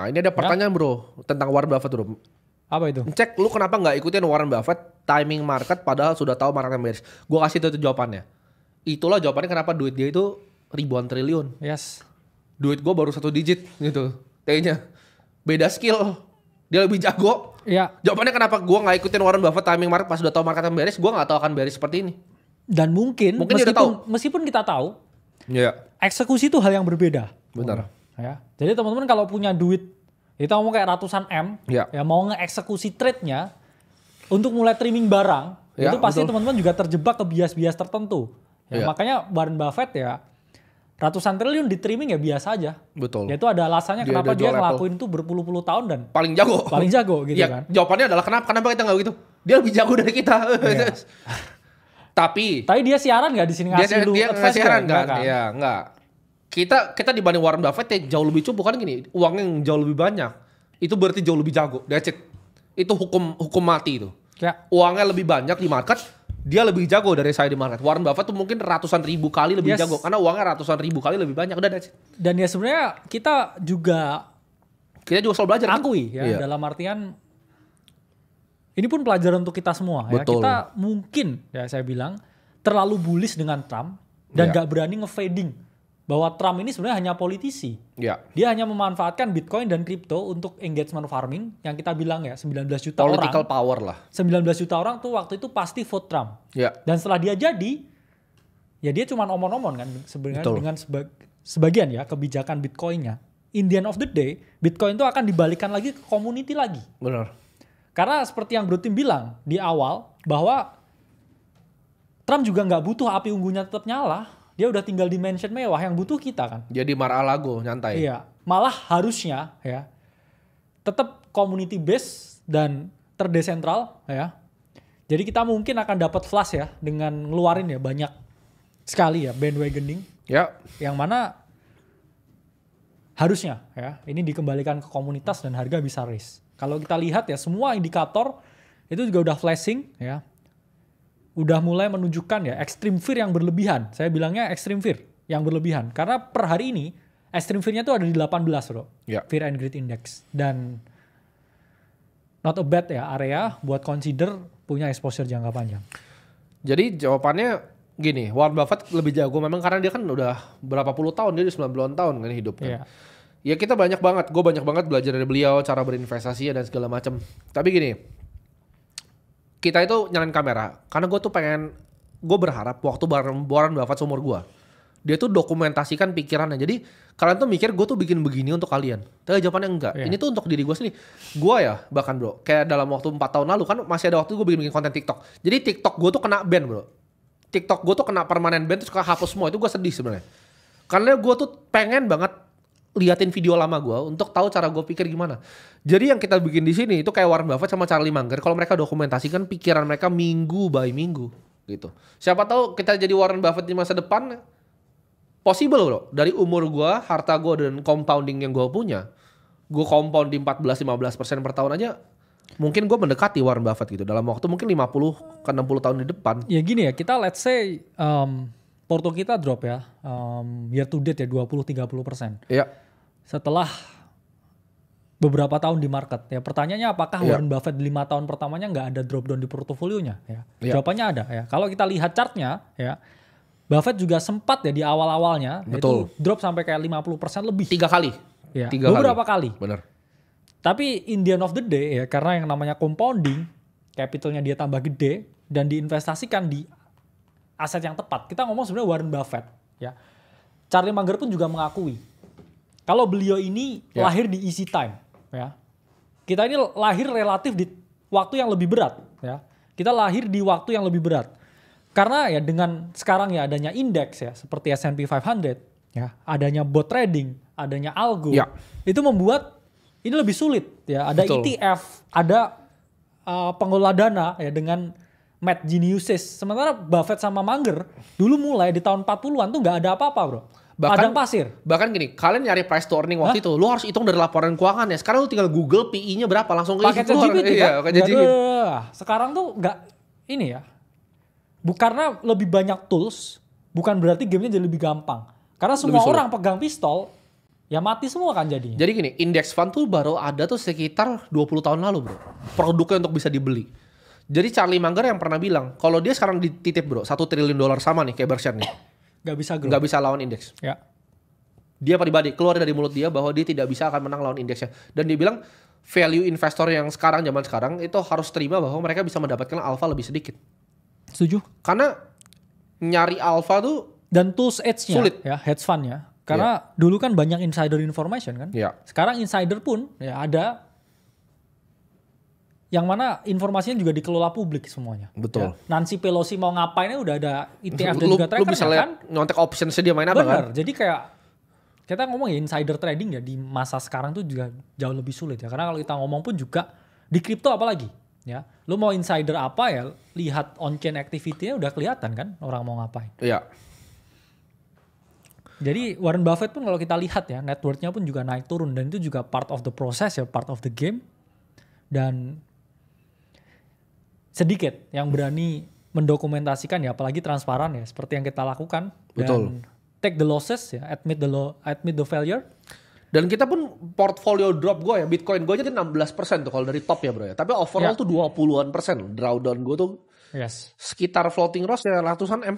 Nah ini ada pertanyaan bro tentang Warren Buffett bro. Apa itu? Cek lu kenapa nggak ikutin Warren Buffett timing market padahal sudah tahu market yang bearish. Gue kasih itu jawabannya. Itulah jawabannya kenapa duit dia itu ribuan triliun. Yes. Duit gue baru 1 digit gitu. T-nya. Beda skill. Dia lebih jago. Iya. Jawabannya kenapa gue nggak ikutin Warren Buffett timing market pas sudah tahu market yang bearish. Gue nggak tahu akan bearish seperti ini. Dan mungkin dia udah tahu. meskipun kita tahu. Iya. Eksekusi itu hal yang berbeda. Benar. Ya. Jadi teman-teman kalau punya duit. Kita ngomong kayak ratusan M. Ya. Ya mau nge-eksekusi trade-nya. Untuk mulai trimming barang. Ya, itu pasti betul. teman-teman juga terjebak ke bias-bias tertentu. Ya, Ya. makanya Warren Buffett ya. Ratusan triliun di trimming ya biasa aja. Betul. Ya itu ada alasannya Dia kenapa ada dia jual ngelakuin itu berpuluh-puluh tahun dan paling jago. paling jago gitu ya, kan. Jawabannya adalah kenapa kita nggak begitu? Dia lebih jago dari kita. Iya. Tapi Tapi dia siaran nggak di sini ngasih lu dia advice siaran nggak, kan? Iya, enggak. Kita dibanding Warren Buffett ya jauh lebih cukup kan gini, uangnya yang jauh lebih banyak. Itu berarti jauh lebih jago. That's it. Itu hukum mati itu. Ya. Uangnya lebih banyak di market, dia lebih jago dari saya di market. Warren Buffett tuh mungkin ratusan ribu kali lebih jago karena uangnya ratusan ribu kali lebih banyak. Udah that's it. Dan ya sebenarnya kita juga selalu belajar. akui ya Iya. dalam artian ini pun pelajaran untuk kita semua ya. Betul. Kita mungkin ya saya bilang terlalu bullish dengan Trump dan Iya. gak berani ngefading bahwa Trump ini sebenarnya hanya politisi. Ya. Dia hanya memanfaatkan Bitcoin dan kripto untuk engagement farming yang kita bilang ya 19 juta Political orang. power lah. 19 juta orang tuh waktu itu pasti vote Trump. Ya. Dan setelah dia jadi ya dia cuma omon-omon kan sebenarnya Betul. dengan sebagian ya kebijakan Bitcoinnya. In the end of the day Bitcoin itu akan dibalikan lagi ke community lagi. Benar. Karena seperti yang Bro Tim bilang di awal bahwa Trump juga nggak butuh api unggunya tetap nyala. Dia udah tinggal di mansion mewah, yang butuh kita kan. Jadi Mar-a-Lago nyantai. Iya, malah harusnya ya tetap community based dan terdesentral ya. Jadi kita mungkin akan dapat flash ya dengan ngeluarin ya banyak sekali ya bandwagoning. Ya. Yang mana harusnya ya ini dikembalikan ke komunitas dan harga bisa raise. Kalau kita lihat ya semua indikator itu juga udah flashing ya. Udah mulai menunjukkan ya extreme fear yang berlebihan. Saya bilangnya extreme fear yang berlebihan. Karena per hari ini extreme fear-nya tuh ada di 18 bro. Ya. Fear and greed index. Dan not a bad ya area buat consider punya exposure jangka panjang. Jadi jawabannya gini, Warren Buffett lebih jago memang karena dia kan udah berapa puluh tahun, dia udah 90-an tahun kan hidup kan. Iya. Ya kita banyak banget, gue banyak banget belajar dari beliau, cara berinvestasi dan segala macam. Tapi gini, kita itu nyalain kamera, karena gue tuh gue berharap waktu Warren Buffett seumur gue, dia tuh dokumentasikan pikirannya. Jadi kalian tuh mikir gue tuh bikin begini untuk kalian. Tapi jawabannya enggak. Iya. Ini tuh untuk diri gue sendiri. Gue ya bahkan bro, kayak dalam waktu 4 tahun lalu kan masih ada waktu gue bikin konten TikTok. Jadi TikTok gue tuh kena ban bro. TikTok gue tuh kena permanen ban terus suka hapus semua. Itu gue sedih sebenarnya. Karena gue tuh pengen banget liatin video lama gue untuk tahu cara gue pikir gimana. Jadi yang kita bikin di sini itu kayak Warren Buffett sama Charlie Munger. Kalau mereka dokumentasikan pikiran mereka minggu by minggu gitu. Siapa tahu kita jadi Warren Buffett di masa depan. Possible bro. Dari umur gue, harta gue dan compounding yang gue punya, gue compound di 14-15% per tahun aja. Mungkin gue mendekati Warren Buffett gitu. Dalam waktu mungkin 50 ke 60 tahun di depan. Ya gini ya, kita let's say porto kita drop ya, year to date ya 20-30%. Iya. Setelah beberapa tahun di market ya, pertanyaannya apakah Iya. Warren Buffett di 5 tahun pertamanya nggak ada drop down di portofolionya ya? Iya. Jawabannya ada ya. Kalau kita lihat chartnya ya, Buffett juga sempat ya di awal-awalnya Betul. itu drop sampai kayak 50% lebih. 3 kali. Ya, 3 beberapa kali. Bener. Tapi in the end of the day ya, karena yang namanya compounding, capitalnya dia tambah gede dan diinvestasikan di aset yang tepat. Kita ngomong sebenarnya Warren Buffett ya. Charlie Munger pun juga mengakui kalau beliau ini Ya. lahir di easy time ya. Kita ini lahir relatif di waktu yang lebih berat ya. Kita lahir di waktu yang lebih berat. Karena ya dengan sekarang ya adanya indeks ya seperti S&P 500 ya, adanya bot trading, adanya algo. Ya. Itu membuat ini lebih sulit ya. Ada Betul. ETF, ada pengelola dana ya dengan math geniuses. Sementara Buffett sama Munger dulu mulai di tahun 40-an tuh nggak ada apa-apa bro. Padang pasir. Bahkan gini, kalian nyari price to earning waktu itu, lu harus hitung dari laporan keuangan ya. Sekarang lu tinggal Google PI-nya berapa, langsung Pakai keluar. ChatGPT Iya, kan? pakai ChatGPT. Sekarang tuh nggak ini ya. Karena lebih banyak tools, bukan berarti gamenya jadi lebih gampang. Karena semua Lebih sulit. orang pegang pistol, ya mati semua kan jadinya. Jadi gini, index fund tuh baru ada tuh sekitar 20 tahun lalu bro. Produknya untuk bisa dibeli. Jadi Charlie Munger yang pernah bilang, kalau dia sekarang dititip bro, $1 triliun sama nih kayak Berkshire nih. Gak bisa grow. Nggak bisa lawan indeks. Ya. Dia pribadi keluar dari mulut dia bahwa dia tidak bisa akan menang lawan indeksnya. Dan dia bilang value investor yang sekarang zaman sekarang itu harus terima bahwa mereka bisa mendapatkan alpha lebih sedikit. Setuju. Karena nyari alpha tuh Dan tools edge-nya sulit. ya, hedge fund-nya. Karena dulu kan banyak insider information kan. Iya. Sekarang insider pun ya ada yang mana informasinya juga dikelola publik semuanya. Betul. Ya. Nancy Pelosi mau ngapainnya udah ada ETF dan lu juga tracker bisa kan. lihat nyontek options dia main apa Bener. kan? Jadi kayak kita ngomong ya insider trading ya di masa sekarang tuh juga jauh lebih sulit ya. Karena kalau kita ngomong pun juga di kripto apalagi ya. Lu mau insider apa ya, lihat on-chain activity-nya udah kelihatan kan orang mau ngapain. Iya. Jadi Warren Buffett pun kalau kita lihat ya net worth-nya pun juga naik turun dan itu juga part of the process ya, part of the game. Dan sedikit yang berani mendokumentasikan ya, apalagi transparan ya seperti yang kita lakukan. Betul. Dan take the losses ya, admit the failure. Dan kita pun portfolio drop gue ya, Bitcoin gue aja 16% tuh kalau dari top ya bro ya. Tapi overall Ya. tuh 20-an persen. Drawdown gue tuh Yes. sekitar floating loss ya ratusan M.